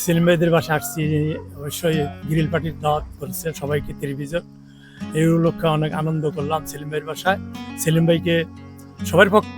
সেলিম ভাইদের বাসায় আসছি, অবশ্যই গ্রিল পার্টির দাওয়াত করেছে সবাইকে টেলিভিশন। এই উপলক্ষে অনেক আনন্দ করলাম সেলিম ভাইয়ের বাসায়। সেলিম ভাইকে সবার পক্ষ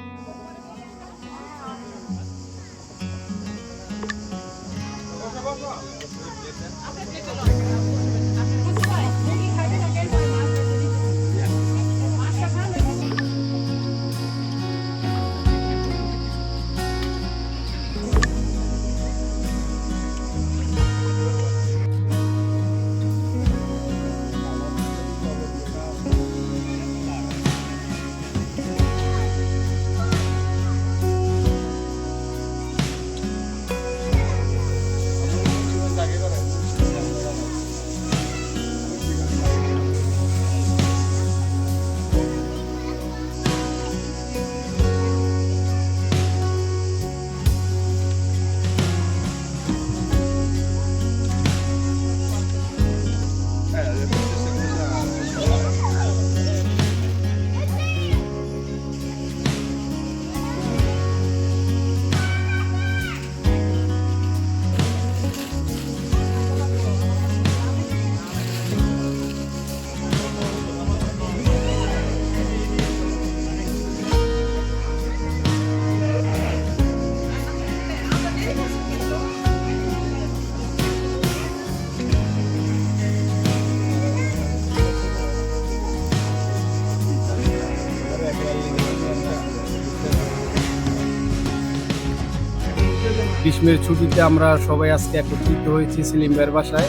গ্রীষ্মের ছুটিতে আমরা সবাই আজকে একত্রিত হয়েছি সেলিম ভাইয়ের বাসায়।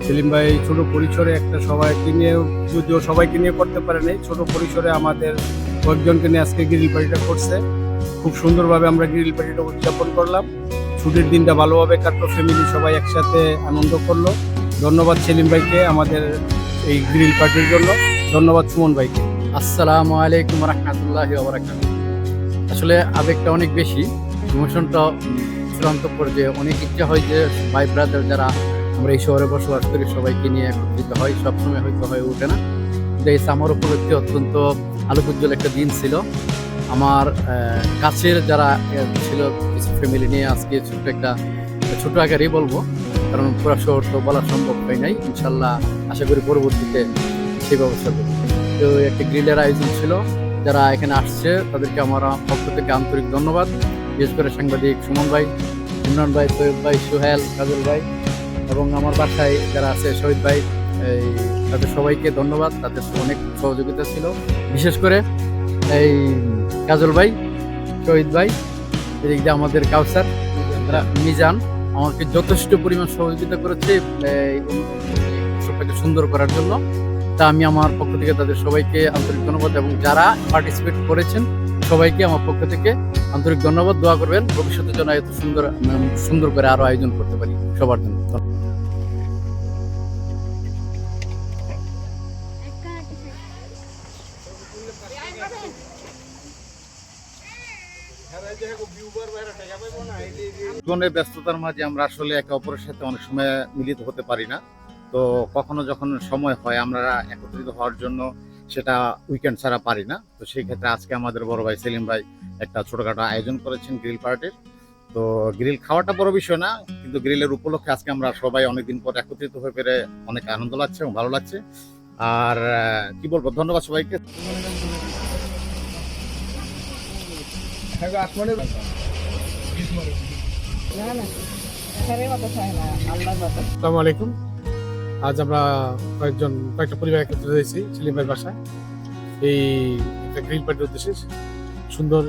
সেলিম ভাই ছোট পরিসরে একটা সবাইকে নিয়ে, যদিও সবাইকে নিয়ে করতে পারে নাই, ছোট পরিসরে আমাদের কয়েকজনকে নিয়ে আজকে গ্রিল পার্টিটা করছে। খুব সুন্দরভাবে আমরা গ্রিল পার্টিটা উদযাপন করলাম। ছুটির দিনটা ভালোভাবে কাটলো, ফ্যামিলি সবাই একসাথে আনন্দ করলো। ধন্যবাদ সেলিম ভাইকে আমাদের এই গ্রিল পার্টির জন্য। ধন্যবাদ সুমন ভাইকে। আসসালামু আলাইকুম রহমতুল্লাহি ওয়া বারাকাতুহু। আসলে আবেগটা অনেক বেশি, ইমোশনটা চূড়ান্ত পর্যায়ে। অনেক ইচ্ছা হয় যে ভাই ব্রাদার যারা আমরা এই শহরে বসবাস করি সবাইকে নিয়ে একত্রিত হয়, সবসময় হয়তো হয়ে ওঠে না। কিন্তু এই সামার উপলক্ষে অত্যন্ত আলোকোজ্জ্বল একটা দিন ছিল। আমার কাছের যারা ছিল কিছু ফ্যামিলি নিয়ে আজকে ছোট আকারেই বলবো, কারণ পুরো শহর তো বলা সম্ভব হয় নাই। ইনশাল্লাহ আশা করি পরবর্তীতে সেই ব্যবস্থা করবো। তো একটা গ্রিলের আয়োজন ছিল, যারা এখানে আসছে তাদেরকে আমার পক্ষ থেকে আন্তরিক ধন্যবাদ। বিশেষ করে সাংবাদিক সুমন ভাই, ইমরান ভাই, সৈয়দ ভাই, সোহেল, কাজল ভাই এবং আমার বাসায় যারা আছে শহীদ ভাই, তাদের সবাইকে ধন্যবাদ। তাদের অনেক সহযোগিতা ছিল, বিশেষ করে এই কাজল ভাই, শহীদ ভাই, এদিক দিয়ে আমাদের কাউসার, মিজান আমাকে যথেষ্ট পরিমাণ সহযোগিতা করেছে উৎসবটাকে সুন্দর করার জন্য। তা আমি আমার পক্ষ থেকে তাদের সবাইকে আন্তরিক ধন্যবাদ, এবং যারা পার্টিসিপেট করেছেন সবাইকে আমার পক্ষ থেকে আন্তরিক ধন্যবাদ। দোয়া করবেন ভবিষ্যতের জন্য এত সুন্দর করে আরো আয়োজন করতে পারি সবার জন্য। জীবনের ব্যস্ততার মাঝে আমরা আসলে একে অপরের সাথে অনেক সময় মিলিত হতে পারি না। তো কখনো যখন সময় হয় আমরা একত্রিত হওয়ার জন্য, সেটা উইকেন্ড ছাড়া পারি না। তো সেই ক্ষেত্রে আজকে আমাদের বড় ভাই সেলিম ভাই একটা ছোটখাটো আয়োজন করেছেন গ্রিল পার্টির। তো গ্রিল খাওয়াটা বড় বিষয় না, কিন্তু গ্রিলের উপলক্ষে আজকে আমরা সবাই অনেকদিন পর একত্রিত হয়ে পেরে অনেক আনন্দ লাগছে এবং ভালো লাগছে। আর কি বলবো, ধন্যবাদ সবাইকে। আসসালামু আলাইকুম। আজ আমরা কয়েকটা পরিবার একত্রিত হয়েছি সেলিম ভাইয়ের বাসায় এই একটা গ্রিল পার্টির উদ্দেশ্যে। সুন্দর